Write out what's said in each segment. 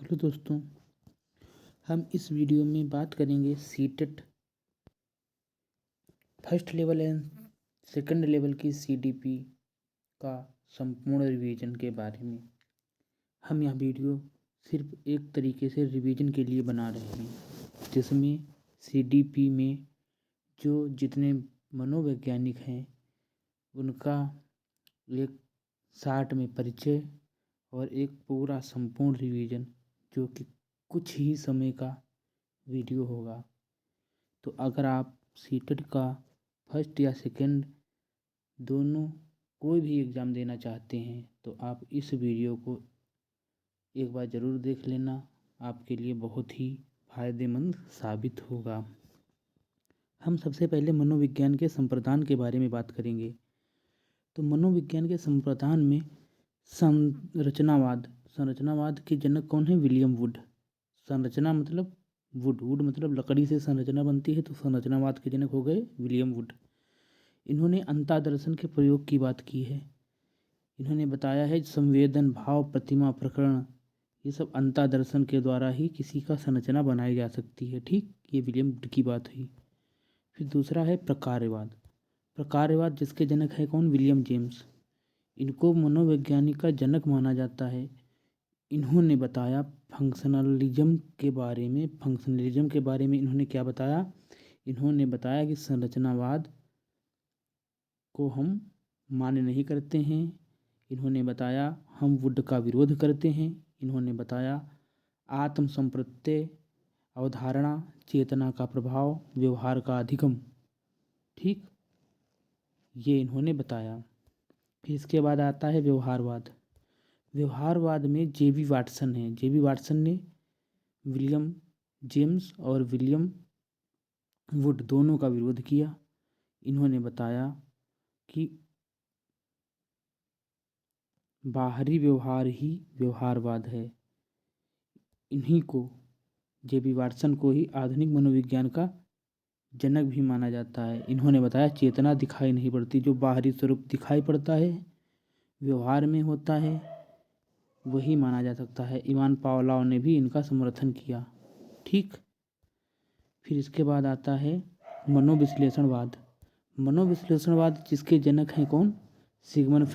Hello दोस्तों, हम इस वीडियो में बात करेंगे CTET first level and second level की सीडीपी का संपूर्ण रिवीजन के बारे में। हम यह वीडियो सिर्फ एक तरीके से रिवीजन के लिए बना रहे हैं, जिसमें सीडीपी में जो जितने मनोवैज्ञानिक हैं उनका एक शार्ट में परिचय और एक पूरा संपूर्ण रिवीजन, जो कि कुछ ही समय का वीडियो होगा। तो अगर आप सीटेट का फर्स्ट या सेकंड दोनों कोई भी एग्ज़ाम देना चाहते हैं तो आप इस वीडियो को एक बार ज़रूर देख लेना, आपके लिए बहुत ही फ़ायदेमंद साबित होगा। हम सबसे पहले मनोविज्ञान के संप्रदान के बारे में बात करेंगे। तो मनोविज्ञान के संप्रदान में संरचनावाद के जनक कौन है? William would. संरचना मतलब वुड मतलब लकड़ी से संरचना बनती है, तो संरचनावाद के जनक हो गए विलियम वुड। इन्होंने अंतर्दर्शन के प्रयोग की बात की है। इन्होंने बताया है संवेदन, भाव, प्रतिमा, प्रकरण, ये सब अंतर्दर्शन के द्वारा ही किसी का संरचना बनाई जा सकती है। ठीक, ये विलियम वुड की बात हुई। फिर दूसरा है प्रकार्यवाद जिसके जनक है कौन? William James. इनको मनोवैज्ञानिक का जनक माना जाता है। इन्होंने बताया फंक्शनलिज्म के बारे में। इन्होंने क्या बताया? इन्होंने बताया कि संरचनावाद को हम मान्य नहीं करते हैं। इन्होंने बताया हम वुड का विरोध करते हैं। इन्होंने बताया आत्म संप्रत्यय, अवधारणा, चेतना का प्रभाव, व्यवहार का अधिगम। ठीक, ये इन्होंने बताया। फिर इसके बाद आता है व्यवहारवाद में जेबी वाटसन है। जेबी वाटसन ने विलियम जेम्स और विलियम वुड दोनों का विरोध किया। इन्होंने बताया कि बाहरी व्यवहार ही व्यवहारवाद है। इन्हीं को, जेबी वाटसन को ही आधुनिक मनोविज्ञान का जनक भी माना जाता है। इन्होंने बताया चेतना दिखाई नहीं पड़ती, जो बाहरी स्वरूप दिखाई पड़ता है, व्यवहार में होता है, वही माना जा सकता है। इवान पावलोव ने भी इनका समर्थन किया। ठीक, फिर इसके बाद आता है मनोविश्लेषणवाद जिसके जनक हैं कौन? सिगमंड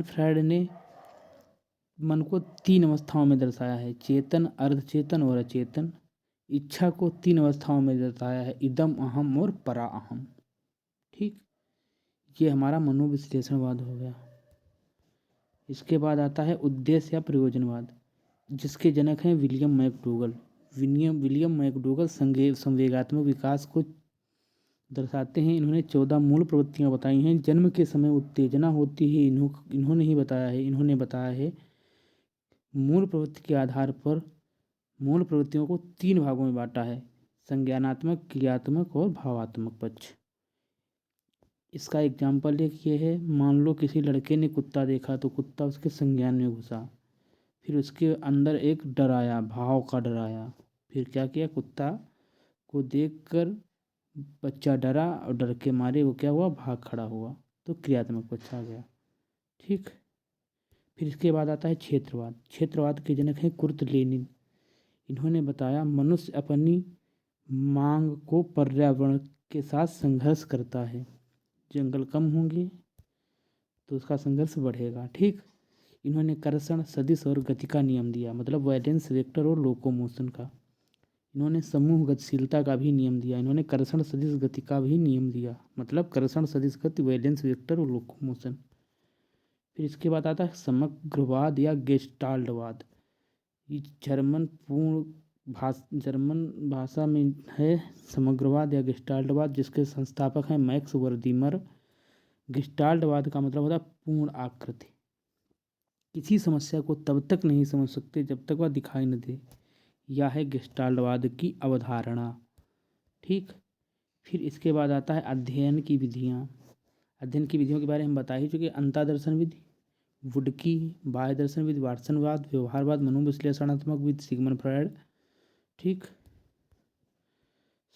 फ्रायड ने मन को 3 अवस्थाओं में दर्शाया है, चेतन, अर्धचेतन और अचेतन। इच्छा को 3 अवस्थाओं में दर्शाया है, इदम, अहम और परा अहम। ठीक, ये हमारा मनोविश्लेषणवाद हो गया। इसके बाद आता है उद्देश्य या प्रयोजनवाद जिसके जनक हैं विलियम मैकडूगल संवेगात्मक विकास को दर्शाते हैं। इन्होंने 14 मूल प्रवृत्तियां बताई हैं। जन्म के समय उत्तेजना होती है, इन्होंने ही बताया है। इन्होंने बताया है मूल प्रवृत्ति के आधार पर मूल प्रवृत्तियों को 3 भागों में बांटा है, संज्ञानात्मक, क्रियात्मक और भावात्मक पक्ष। इसका एग्जाम्पल एक ये है, मान लो किसी लड़के ने कुत्ता देखा तो कुत्ता उसके संज्ञान में घुसा, फिर उसके अंदर एक डर आया, भाव का डर आया। फिर क्या किया? कुत्ता को देखकर बच्चा डरा और डर के मारे वो क्या हुआ? भाग खड़ा हुआ, तो क्रियात्मक पक्ष आ गया। ठीक, फिर इसके बाद आता है क्षेत्रवाद के जनक हैं कुर्ट लेनिन। इन्होंने बताया मनुष्य अपनी मांग को पर्यावरण के साथ संघर्ष करता है, जंगल कम होंगे तो उसका संघर्ष बढ़ेगा। ठीक, इन्होंने कर्षण, सदिश और गति का नियम दिया, मतलब वैलेंस वेक्टर और लोकोमोशन का। इन्होंने समूह गतिशीलता का भी नियम दिया। इन्होंने कर्षण सदिश गति का भी नियम दिया, मतलब कर्षण सदिश गति, वैलेंस वेक्टर और लोकोमोशन। फिर इसके बाद आता है समग्रवाद या गेस्टाल्टवाद। ये जर्मन भाषा में है समग्रवाद या गेस्टाल्टवाद, जिसके संस्थापक हैं मैक्स वर्दीमर। गेस्टाल्टवाद का मतलब होता है पूर्ण आकृति। किसी समस्या को तब तक नहीं समझ सकते जब तक वह दिखाई न दे, यह है गेस्टाल्टवाद की अवधारणा। ठीक, फिर इसके बाद आता है अध्ययन की विधियों के बारे में हम बता ही चुके। अंतर्दर्शन विधि वुड की, बाह्य दर्शन विधि वाटसनवाद, व्यवहारवाद, मनोविश्लेषणात्मक विधि सिगमंड फ्रायड। ठीक,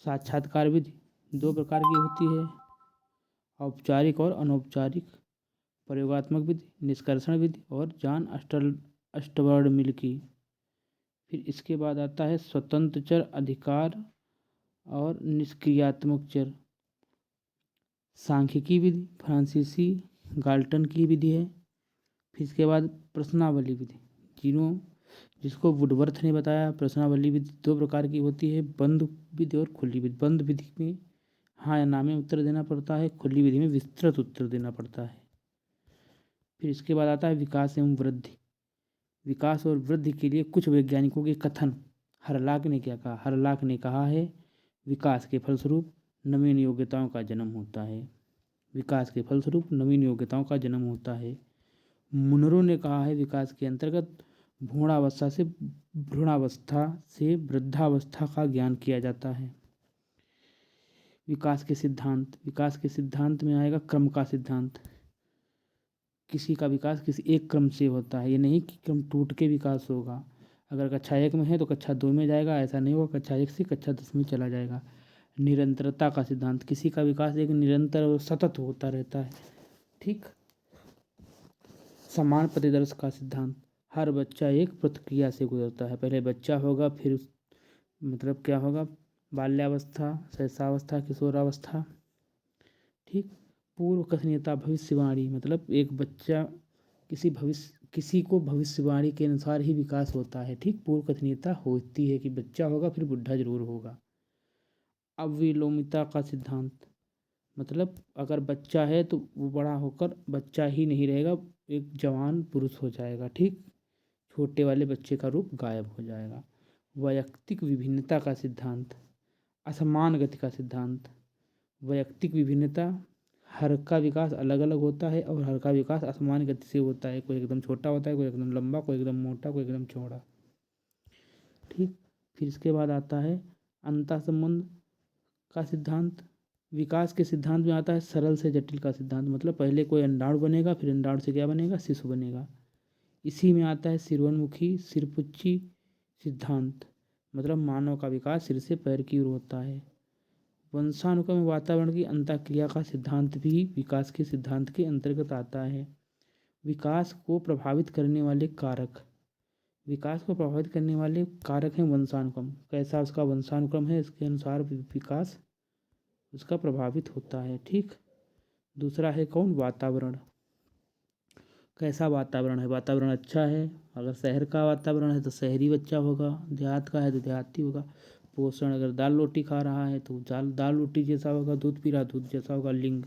साक्षात्कार विधि 2 प्रकार की होती है, औपचारिक और अनौपचारिक। प्रयोगात्मक विधि निष्कर्षण विधि और जॉन अस्टवर्ड मिल की। फिर इसके बाद आता है स्वतंत्र चर, अधिकार और निष्क्रियात्मक चर। सांख्यिकी विधि फ्रांसीसी गाल्टन की विधि है। फिर इसके बाद प्रश्नावली विधि, जिसको वुडवर्थ ने बताया। प्रश्नावली विधि दो प्रकार की होती है, बंद विधि और खुली विधि। बंद विधि में हाँ या ना में उत्तर देना पड़ता है, खुली विधि में विस्तृत उत्तर देना पड़ता है। फिर इसके बाद आता है विकास एवं वृद्धि। विकास और वृद्धि के लिए कुछ वैज्ञानिकों के कथन। हरलाक ने क्या कहा? हरलाक ने कहा है विकास के फलस्वरूप नवीन योग्यताओं का जन्म होता है। विकास के फलस्वरूप नवीन योग्यताओं का जन्म होता है। मुनरो ने कहा है विकास के अंतर्गत भ्रूणावस्था से वृद्धावस्था का ज्ञान किया जाता है। विकास के सिद्धांत में आएगा क्रम का सिद्धांत। किसी का विकास किसी एक क्रम से होता है, ये नहीं कि क्रम टूट के विकास होगा। अगर कक्षा 1 में है तो कक्षा 2 में जाएगा, ऐसा नहीं होगा कक्षा 1 से कक्षा 10 में चला जाएगा। निरंतरता का सिद्धांत, किसी का विकास एक निरंतर और सतत होता रहता है। ठीक। समान प्रतिदर्श का सिद्धांत, हर बच्चा एक प्रक्रिया से गुजरता है। पहले बच्चा होगा, फिर मतलब क्या होगा, बाल्यावस्था, शैशवावस्था, किशोरावस्था। ठीक। पूर्व कथनीयता भविष्यवाणी, मतलब एक बच्चा किसी को भविष्यवाणी के अनुसार ही विकास होता है। ठीक। पूर्व कथनीयता होती है कि बच्चा होगा फिर बुढ़ा जरूर होगा। अविलोमिता का सिद्धांत, मतलब अगर बच्चा है तो वो बड़ा होकर बच्चा ही नहीं रहेगा, एक जवान पुरुष हो जाएगा। ठीक। छोटे वाले बच्चे का रूप गायब हो जाएगा। वैयक्तिक विभिन्नता का सिद्धांत, असमान गति का सिद्धांत। वैयक्तिक विभिन्नता, हर का विकास अलग अलग होता है और हर का विकास असमान गति से होता है। कोई एकदम छोटा होता है, कोई एकदम लंबा, कोई एकदम मोटा, कोई एकदम चौड़ा। ठीक। फिर इसके बाद आता है अंतःसंबंध का सिद्धांत। विकास के सिद्धांत में आता है सरल से जटिल का सिद्धांत, मतलब पहले कोई अंडाणु बनेगा, फिर अंडाणु से क्या बनेगा, शिशु बनेगा। इसी में आता है सिरोन्मुखी सिरपुच्छी सिद्धांत, मतलब मानव का विकास सिर से पैर की ओर होता है। वंशानुक्रम वातावरण की अंतःक्रिया का सिद्धांत भी विकास के सिद्धांत के अंतर्गत आता है। विकास को प्रभावित करने वाले कारक हैं वंशानुक्रम। कैसा उसका वंशानुक्रम है, इसके अनुसार विकास उसका प्रभावित होता है। ठीक। दूसरा है कौन, वातावरण। कैसा वातावरण है, वातावरण अच्छा है, अगर शहर का वातावरण है तो शहरी बच्चा होगा, देहात का है तो देहाती होगा। पोषण, अगर दाल रोटी खा रहा है तो दाल रोटी जैसा होगा, दूध पी रहा दूध जैसा होगा। लिंग,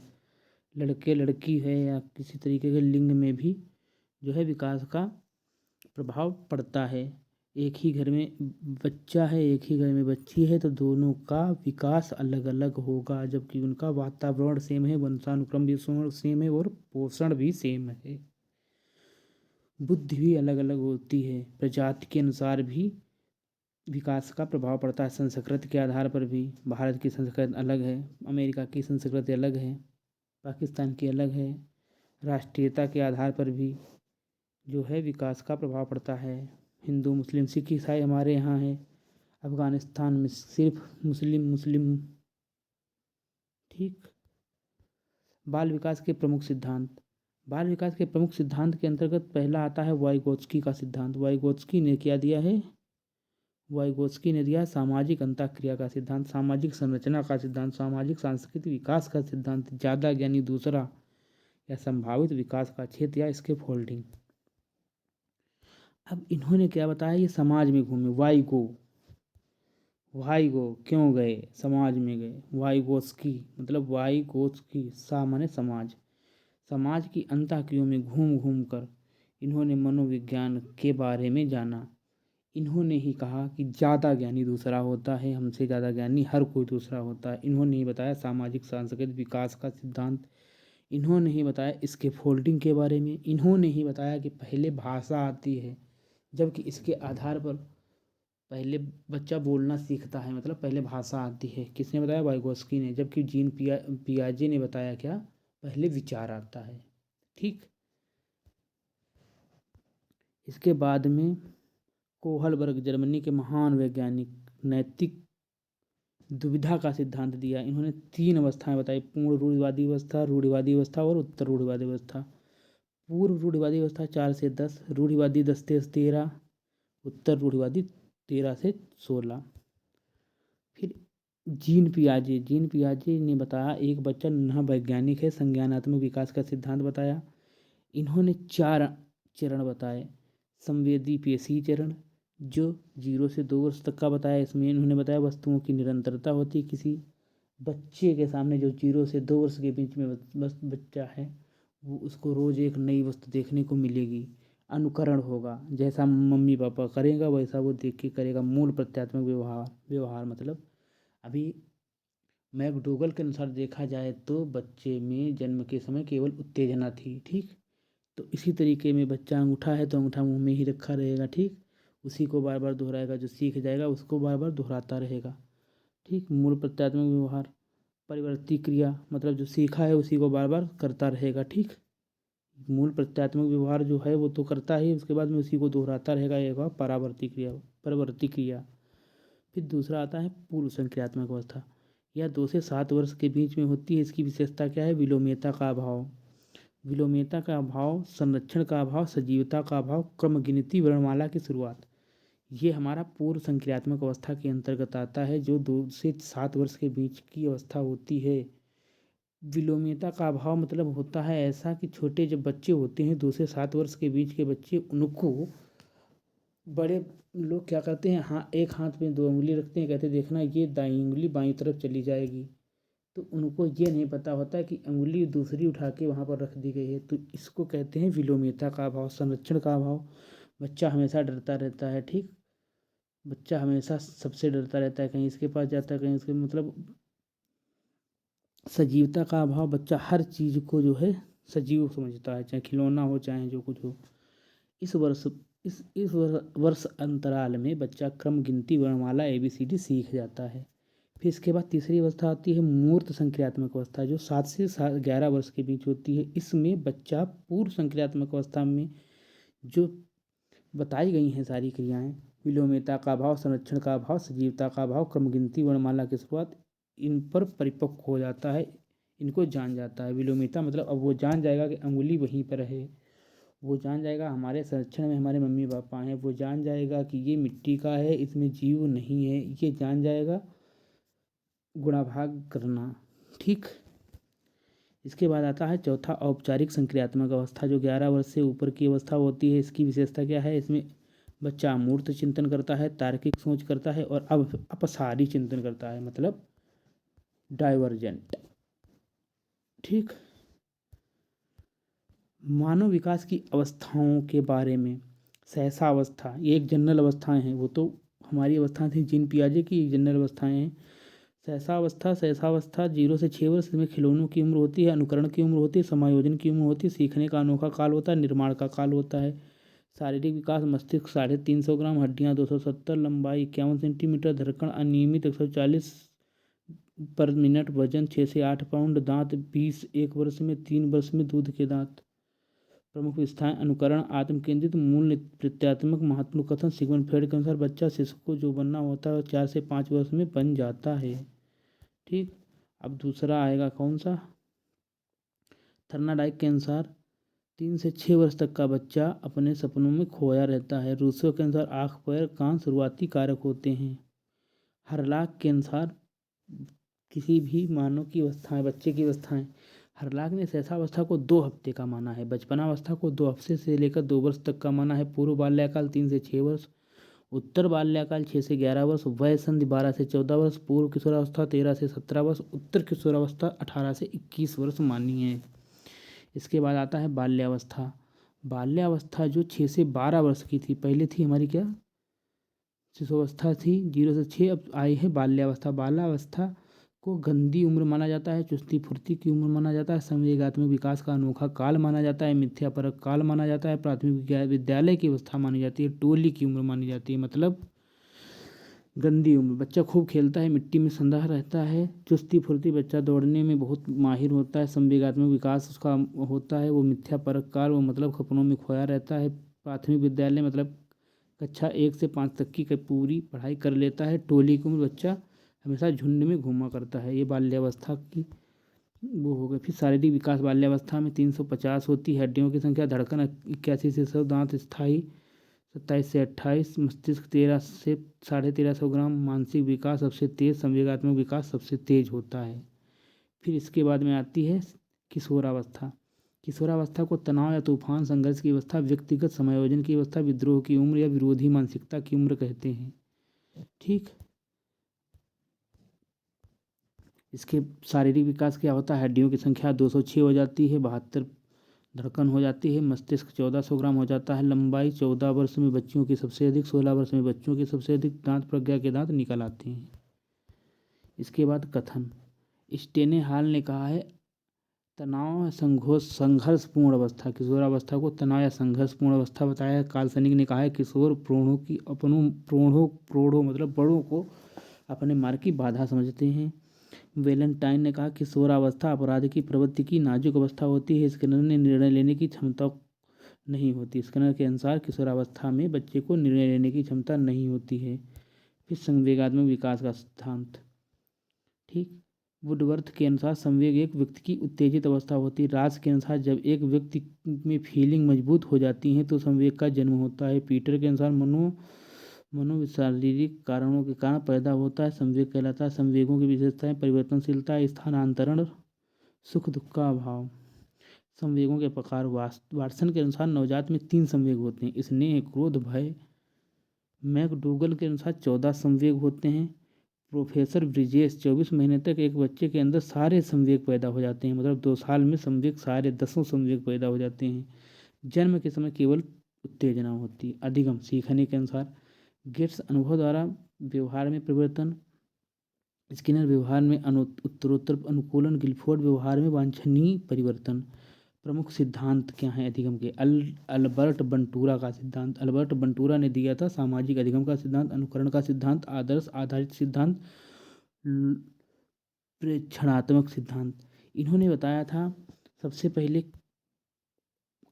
लड़के लड़की है या किसी तरीके के लिंग में भी जो है विकास का प्रभाव पड़ता है। एक ही घर में बच्चा है, एक ही घर में बच्ची है तो दोनों का विकास अलग अलग होगा, जबकि उनका वातावरण सेम है, वंशानुक्रम भी सेम है और पोषण भी सेम है। बुद्धि भी अलग अलग होती है, प्रजाति के अनुसार भी विकास का प्रभाव पड़ता है। संस्कृति के आधार पर भी भारत की संस्कृति अलग है, अमेरिका की संस्कृति अलग है, पाकिस्तान की अलग है। राष्ट्रीयता के आधार पर भी जो है विकास का प्रभाव पड़ता है। हिंदू, मुस्लिम, सिख, ईसाई हमारे यहाँ है, अफगानिस्तान में सिर्फ मुस्लिम। ठीक। बाल विकास के प्रमुख सिद्धांत के अंतर्गत पहला आता है वाइगोत्स्की का सिद्धांत। वाइगोत्स्की ने क्या दिया है, सामाजिक अंतःक्रिया का सिद्धांत, सामाजिक संरचना का सिद्धांत, सामाजिक सांस्कृतिक विकास का सिद्धांत, ज़्यादा ज्ञानी दूसरा या संभावित विकास का क्षेत्र या इसके फोल्डिंग। अब इन्होंने क्या बताया, ये समाज में घूमे, वाइगो क्यों गए, समाज में गए। वाइगोत्स्की सा माने समाज की अंतःक्रियाओं में घूम घूम कर इन्होंने मनोविज्ञान के बारे में जाना। इन्होंने ही कहा कि ज़्यादा ज्ञानी दूसरा होता है, हमसे ज़्यादा ज्ञानी हर कोई दूसरा होता है। इन्होंने ही बताया सामाजिक सांस्कृतिक विकास का सिद्धांत। इन्होंने ही बताया इसके फोल्डिंग के बारे में। इन्होंने ही बताया कि पहले भाषा आती है, जबकि इसके आधार पर पहले बच्चा बोलना सीखता है, मतलब पहले भाषा आती है। किसने बताया, वाइगोत्स्की ने। जबकि जीन पियाजे ने बताया क्या, पहले विचार आता है। ठीक। इसके बाद में कोहलबर्ग, जर्मनी के महान वैज्ञानिक, नैतिक दुविधा का सिद्धांत दिया। इन्होंने 3 अवस्थाएं बताई, पूर्ण रूढ़िवादी अवस्था और उत्तर रूढ़िवादी अवस्था। पूर्व रूढ़िवादी अवस्था 4 से 10, रूढ़िवादी 10 से 13, उत्तर रूढ़िवादी 13 से 16। फिर जीन पियाजे ने बताया एक बच्चा नन्हा वैज्ञानिक है, संज्ञानात्मक विकास का सिद्धांत बताया। इन्होंने 4 चरण बताए। संवेदी पेशी चरण जो 0 से 2 वर्ष तक का बताया। इसमें इन्होंने बताया वस्तुओं की निरंतरता होती है। किसी बच्चे के सामने जो 0 से 2 वर्ष के बीच में बच्चा है वो उसको रोज़ एक नई वस्तु देखने को मिलेगी। अनुकरण होगा, जैसा मम्मी पापा करेगा वैसा वो देख के करेगा। मूल प्रत्यात्मक व्यवहार मतलब अभी मैकडोगल के अनुसार देखा जाए तो बच्चे में जन्म के समय केवल उत्तेजना थी, ठीक। तो इसी तरीके में बच्चा अंगूठा है तो अंगूठा मुंह में ही रखा रहेगा, ठीक। उसी को बार बार दोहराएगा, जो सीख जाएगा उसको बार बार दोहराता रहेगा, ठीक। मूल प्रत्यात्मक व्यवहार परिवर्ती क्रिया मतलब जो सीखा है उसी को बार बार करता रहेगा, ठीक। मूल प्रत्यात्मक व्यवहार जो है वो तो करता ही, उसके बाद में उसी को दोहराता रहेगा, ये होगा परवर्ती क्रिया। फिर दूसरा आता है पूर्व संक्रियात्मक अवस्था। यह 2 से 7 वर्ष के बीच में होती है। इसकी विशेषता क्या है? विलोम्यता का अभाव, संरक्षण का अभाव, सजीवता का अभाव, क्रम गिनती, वर्णमाला की शुरुआत। ये हमारा पूर्व संक्रियात्मक अवस्था के अंतर्गत आता है, जो 2 से 7 वर्ष के बीच की अवस्था होती है। विलोम्यता का अभाव मतलब होता है ऐसा कि छोटे जब बच्चे होते हैं 2 से 7 वर्ष के बीच के बच्चे, उनको बड़े लोग क्या करते हैं, हाँ, एक हाथ में 2 उंगली रखते हैं, कहते देखना ये दाईं उंगली बाईं तरफ चली जाएगी। तो उनको ये नहीं पता होता कि उंगली दूसरी उठा के वहाँ पर रख दी गई है। तो इसको कहते हैं विलोम्यता का अभाव। संरक्षण का अभाव, बच्चा हमेशा डरता रहता है, ठीक। बच्चा हमेशा सबसे डरता रहता है, कहीं इसके पास जाता है कहीं इसके, मतलब सजीवता का अभाव, बच्चा हर चीज़ को जो है सजीव समझता है, चाहे खिलौना हो चाहे जो कुछ हो। इस वर्ष अंतराल में बच्चा क्रम गिनती वर्णमाला ABCD सीख जाता है। फिर इसके बाद तीसरी अवस्था आती है मूर्त संक्रियात्मक अवस्था, जो 7 से 11 वर्ष के बीच होती है। इसमें बच्चा पूर्व संक्रियात्मक अवस्था में जो बताई गई हैं सारी क्रियाएं, विलोम्यता का अभाव, संरक्षण का अभाव, सजीवता का अभाव, क्रम गिनती वर्णमाला की शुरुआत, इन पर परिपक्व हो जाता है, इनको जान जाता है। विलोम्यता मतलब अब वो जान जाएगा कि अंगुली वहीं पर है, वो जान जाएगा हमारे संरक्षण में हमारे मम्मी पापा हैं, वो जान जाएगा कि ये मिट्टी का है, इसमें जीव नहीं है, ये जान जाएगा गुणाभाग करना, ठीक। इसके बाद आता है चौथा औपचारिक संक्रियात्मक अवस्था, जो 11 वर्ष से ऊपर की अवस्था होती है। इसकी विशेषता क्या है? इसमें बच्चा अमूर्त चिंतन करता है, तार्किक सोच करता है और अब अपसारी चिंतन करता है, मतलब डाइवर्जेंट, ठीक। मानव विकास की अवस्थाओं के बारे में सहसा अवस्था, ये एक जनरल अवस्थाएं हैं, वो तो हमारी अवस्थाएं थी, जीन पियाजे की जनरल अवस्थाएं हैं। सहसा अवस्था 0 से 6 वर्ष में खिलौनों की उम्र होती है, अनुकरण की उम्र होती है, समायोजन की उम्र होती है, सीखने का अनोखा काल होता है, निर्माण का काल होता है। शारीरिक विकास मस्तिष्क 350 ग्राम, हड्डियाँ 270, लंबाई 51 सेंटीमीटर, धड़कन अनियमित 140 पर मिनट, वजन 6 से 8 पाउंड, दांत 20, 1 वर्ष में, 3 वर्ष में दूध के दांत। प्रमुख विशेषताएं अनुकरण, आत्म केंद्रित, मूल प्रत्यात्मक, महत्व कथन। सिगमंड फ्रॉइड के अनुसार बच्चा शिशु को जो बनना होता है 4 से 5 वर्ष में बन जाता है, ठीक। अब दूसरा आएगा कौन सा? थर्नाडाइक के अनुसार 3 से 6 वर्ष तक का बच्चा अपने सपनों में खोया रहता है। रूसो के अनुसार आँख, पैर, कान शुरुआती कारक होते हैं। हरलाक के अनुसार किसी भी मानव की अवस्थाएं, बच्चे की अवस्थाएं, हरलाक ने सहसावस्था को 2 हफ्ते का माना है, बचपनावस्था को 2 हफ्ते से लेकर 2 वर्ष तक का माना है, पूर्व बाल्याकाल 3 से 6 वर्ष, उत्तर बाल्याकाल 6 से 11 वर्ष, वय संधि 12 से 14 वर्ष, पूर्व किशोरावस्था 13 से 17 वर्ष, उत्तर किशोरावस्था 18 से 21 वर्ष मानी है। इसके बाद आता है बाल्यावस्था जो 6 से 12 वर्ष की थी, पहले थी हमारी क्या शिशुअवस्था थी 0 से 6, अब आई है बाल्यावस्था। बाल्यावस्था को गंदी उम्र माना जाता है, चुस्ती फुर्ती की उम्र माना जाता है, संवेगात्मक विकास का अनोखा काल माना जाता है, मिथ्यापरक काल माना जाता है, प्राथमिक विद्यालय की अवस्था मानी जाती है, टोली की उम्र मानी जाती है, मतलब गंदी उम्र। बच्चा खूब खेलता है, मिट्टी में संदा रहता है, चुस्ती फुर्ती, बच्चा दौड़ने में बहुत माहिर होता है, संवेगात्मक विकास उसका होता है, वो मिथ्यापरक काल, वो मतलब सपनों में खोया रहता है, प्राथमिक विद्यालय मतलब कक्षा 1 से 5 तक की पूरी पढ़ाई कर लेता है, टोली की उम्र बच्चा हमेशा झुंड में घूमा करता है, ये बाल्यावस्था की वो हो गई। फिर शारीरिक विकास बाल्यावस्था में 350 होती है, हड्डियों की संख्या, धड़कन 81 से 100, दांत स्थायी 27 से 28, मस्तिष्क 13 से 1350 ग्राम, मानसिक विकास सबसे तेज, संवेगात्मक विकास सबसे तेज होता है। फिर इसके बाद में आती है किशोरावस्था। किशोरावस्था को तनाव या तूफान, संघर्ष की अवस्था, व्यक्तिगत समायोजन की अवस्था, विद्रोह की उम्र या विरोधी मानसिकता की उम्र कहते हैं। ठीक। इसके शारीरिक विकास क्या होता है? हड्डियों की संख्या 206 हो जाती है, 72 धड़कन हो जाती है, मस्तिष्क 1400 ग्राम हो जाता है, लंबाई 14 वर्ष में बच्चियों की सबसे अधिक, 16 वर्ष में बच्चों की सबसे अधिक, दांत प्रज्ञा के दांत निकल आते हैं। इसके बाद कथन। स्टेने हॉल ने कहा है तनाव संघर्षपूर्ण अवस्था, किशोरावस्था को तनाव या संघर्षपूर्ण अवस्था बताया है। काल्सनिक ने कहा है किशोर प्रोढ़ों की अपनों प्रोढ़ों मतलब बड़ों को अपने मार्ग की बाधा समझते हैं। वैलेंटाइन ने कहा किशोरावस्था अपराध की प्रवृत्ति की नाजुक अवस्था होती है, स्किनर ने निर्णय लेने की क्षमता नहीं होती। स्किनर के अनुसार किशोरावस्था में बच्चे को निर्णय लेने की क्षमता नहीं होती है। फिर संवेगात्मक विकास का सिद्धांत। ठीक। वुडवर्थ के अनुसार संवेग एक व्यक्ति की उत्तेजित अवस्था होती है। रास के अनुसार जब एक व्यक्ति में फीलिंग मजबूत हो जाती हैं तो संवेग का जन्म होता है। पीटर के अनुसार मनोशारीरिक कारणों के कारण पैदा होता है, संवेग कहलाता है। संवेगों की विशेषताएं परिवर्तनशीलता, स्थानांतरण, सुख दुख का अभाव। संवेगों के प्रकार। वाटसन के अनुसार नवजात में 3 संवेग होते हैं, स्नेह, क्रोध, भय। मैकडूगल के अनुसार 14 संवेग होते हैं। प्रोफेसर ब्रिजेश 24 महीने तक एक बच्चे के अंदर सारे संवेग पैदा हो जाते हैं, मतलब 2 साल में संवेग सारे 10 संवेग पैदा हो जाते हैं। जन्म के समय केवल उत्तेजना होती है। अधिगम सीखने के अनुसार गेट्स अनुभव द्वारा व्यवहार में परिवर्तन, स्किनर व्यवहार में उत्तरोत्तर अनुकूलन, गिलफोर्ड व्यवहार में वांछनीय परिवर्तन। प्रमुख सिद्धांत क्या हैं अधिगम के? अल्बर्ट बंटूरा का सिद्धांत। अल्बर्ट बंटूरा ने दिया था सामाजिक अधिगम का सिद्धांत, अनुकरण का सिद्धांत, आदर्श आधारित सिद्धांत, प्रेक्षणात्मक सिद्धांत। इन्होंने बताया था सबसे पहले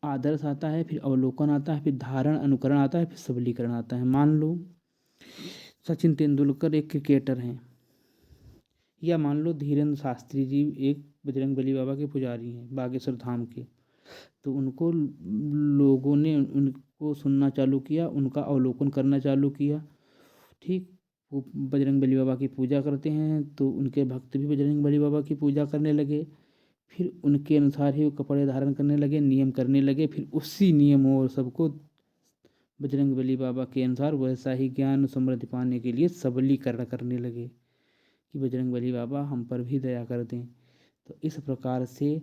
आदर्श आता है, फिर अवलोकन आता है, फिर धारण अनुकरण आता है, फिर सबलीकरण आता है। मान लो सचिन तेंदुलकर एक क्रिकेटर हैं, या मान लो धीरेन्द्र शास्त्री जी एक बजरंगबली बाबा के पुजारी हैं बागेश्वर धाम के। तो उनको लोगों ने उनको सुनना चालू किया, उनका अवलोकन करना चालू किया। ठीक। वो बजरंगबली बाबा की पूजा करते हैं तो उनके भक्त भी बजरंगबली बाबा की पूजा करने लगे। फिर उनके अनुसार ही वो कपड़े धारण करने लगे, नियम करने लगे। फिर उसी नियम और सबको बजरंगबली बाबा के अनुसार वैसा ही ज्ञान समृद्धि पाने के लिए सबलीकरण करने लगे कि बजरंगबली बाबा हम पर भी दया कर दें। तो इस प्रकार से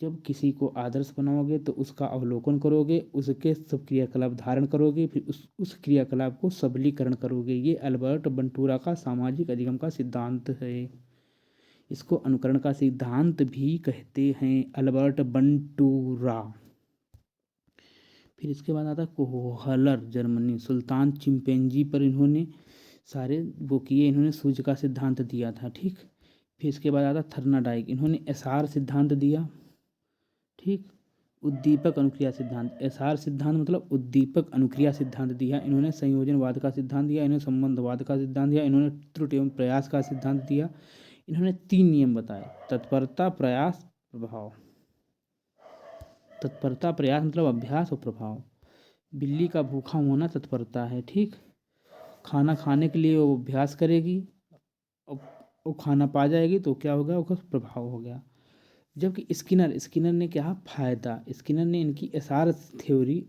जब किसी को आदर्श बनाओगे तो उसका अवलोकन करोगे, उसके सब क्रियाकलाप धारण करोगे, फिर उस क्रियाकलाप को सबलीकरण करोगे। ये अल्बर्ट बंटूरा का सामाजिक अधिगम का सिद्धांत है। इसको अनुकरण का सिद्धांत भी कहते हैं, अल्बर्ट बंटूरा। फिर इसके बाद आता है कोहलर, जर्मनी। सुल्तान चिंपैंजी पर इन्होंने सारे वो किए, इन्होंने सूर्य का सिद्धांत दिया था। ठीक। फिर इसके बाद आता थर्नाडाइक, इन्होंने एसआर सिद्धांत दिया। ठीक। उद्दीपक अनुक्रिया सिद्धांत। एसआर सिद्धांत मतलब उद्दीपक अनुक्रिया सिद्धांत दिया। इन्होंने संयोजनवाद का सिद्धांत दिया, इन्होंने संबंधवाद का सिद्धांत दिया, इन्होंने त्रुटि एवं प्रयास का सिद्धांत दिया। इन्होंने 3 नियम बताए, तत्परता, प्रयास, प्रभाव। तत्परता, प्रयास मतलब अभ्यास और प्रभाव। बिल्ली का भूखा होना तत्परता है। ठीक। खाना खाने के लिए वो अभ्यास करेगी, वो खाना पा जाएगी तो क्या होगा, उसका प्रभाव हो गया। जबकि स्किनर ने क्या फायदा, स्किनर ने इनकी एसआर थ्योरी,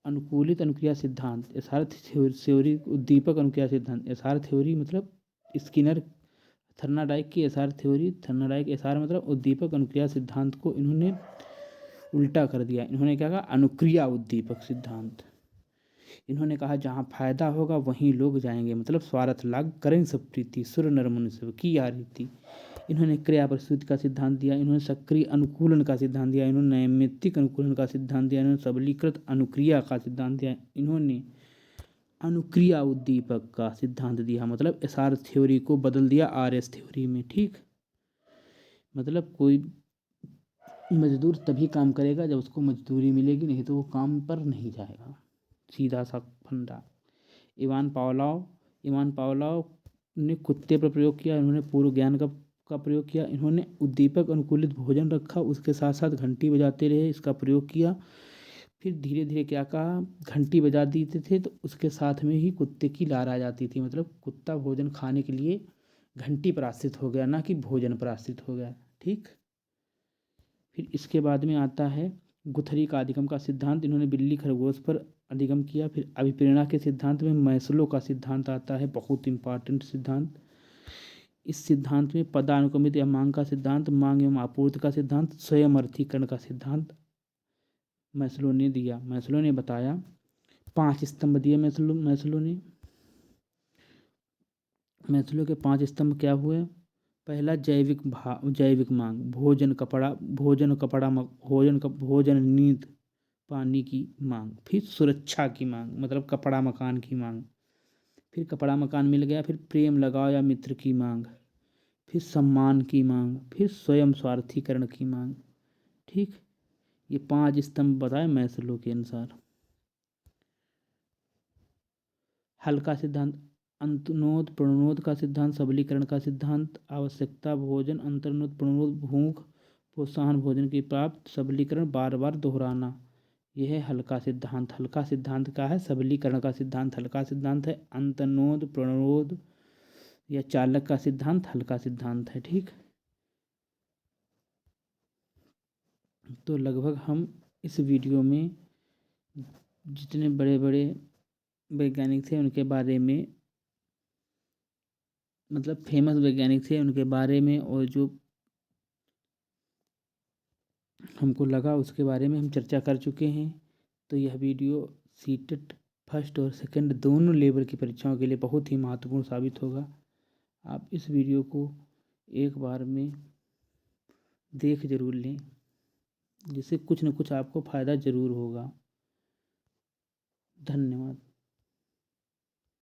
अनुकूलित अनुक्रिया सिद्धांत, एसआर थ्योरी उद्दीपक अनुक्रिया सिद्धांत। एसआर थ्योरी मतलब स्किनर, थर्नाडाइक की एसआर थ्योरी, थर्नाडाइक एसआर मतलब उद्दीपक अनुक्रिया सिद्धांत को इन्होंने उल्टा कर दिया। इन्होंने क्या कहा, अनुक्रिया उद्दीपक सिद्धांत। इन्होंने कहा जहाँ फायदा होगा वहीं लोग जाएंगे, मतलब स्वार्थ लाग करें सब प्रीति, सुर नर मनुष्य की आ रीति। इन्होंने क्रिया प्रस्तुति का सिद्धांत दिया, इन्होंने सक्रिय अनुकूलन का सिद्धांत दिया, इन्होंने नैमित्तिक अनुकूलन का सिद्धांत दिया, इन्होंने सबलीकृत अनुक्रिया का सिद्धांत दिया, इन्होंने अनुक्रिया उद्दीपक का सिद्धांत दिया। मतलब एसआर थ्योरी को बदल दिया आरएस थ्योरी में। ठीक। मतलब कोई मजदूर तभी काम करेगा जब उसको मजदूरी मिलेगी, नहीं तो वो काम पर नहीं जाएगा, सीधा सा फंडा। इवान पावलोव ने कुत्ते पर प्रयोग किया, इन्होंने पूर्व ज्ञान का प्रयोग किया। इन्होंने उद्दीपक अनुकूलित भोजन रखा, उसके साथ साथ घंटी बजाते रहे, इसका प्रयोग किया। फिर धीरे धीरे क्या कहा, घंटी बजा देते थे तो उसके साथ में ही कुत्ते की लार आ जाती थी, मतलब कुत्ता भोजन खाने के लिए घंटी पर आश्रित हो गया, ना कि भोजन पर आश्रित हो गया। ठीक। फिर इसके बाद में आता है गुथरी का अधिगम का सिद्धांत। इन्होंने बिल्ली खरगोश पर अधिगम किया। फिर अभिप्रेरणा के सिद्धांत में मैस्लो का सिद्धांत आता है, बहुत इंपॉर्टेंट सिद्धांत। इस सिद्धांत में पदानुक्रमित या मांग का सिद्धांत, मांग एवं आपूर्ति का सिद्धांत, स्वयं अर्थीकरण का सिद्धांत मैस्लो ने दिया। मैस्लो ने बताया 5 स्तंभ दिए। मैस्लो के 5 स्तंभ क्या हुए? पहला जैविक मांग, भोजन नींद पानी की मांग। फिर सुरक्षा की मांग, मतलब कपड़ा मकान की मांग। फिर कपड़ा मकान मिल गया। फिर प्रेम लगाव या मित्र की मांग। फिर सम्मान की मांग। फिर स्वयं स्वार्थीकरण की मांग। ठीक। ये 5 स्तंभ बताए मैस्लो के अनुसार। हल का सिद्धांत, अंतर्नोद प्रणोद का सिद्धांत, सबलीकरण का सिद्धांत, आवश्यकता भोजन, अंतर्नोद प्रणोद भूख, प्रोत्साहन भोजन की प्राप्त, सबलीकरण बार बार दोहराना। यह है हल का सिद्धांत। हल का सिद्धांत का है सबलीकरण का सिद्धांत। हल का सिद्धांत है अंतर्नोद प्रणोद या चालक का सिद्धांत हल का सिद्धांत है। ठीक। तो लगभग हम इस वीडियो में जितने बड़े बड़े वैज्ञानिक थे उनके बारे में, मतलब फेमस वैज्ञानिक थे उनके बारे में, और जो हमको लगा उसके बारे में हम चर्चा कर चुके हैं। तो यह वीडियो सीटेट फर्स्ट और सेकंड दोनों लेवल की परीक्षाओं के लिए बहुत ही महत्वपूर्ण साबित होगा। आप इस वीडियो को एक बार में देख जरूर लें, जिससे कुछ न कुछ आपको फ़ायदा ज़रूर होगा। धन्यवाद।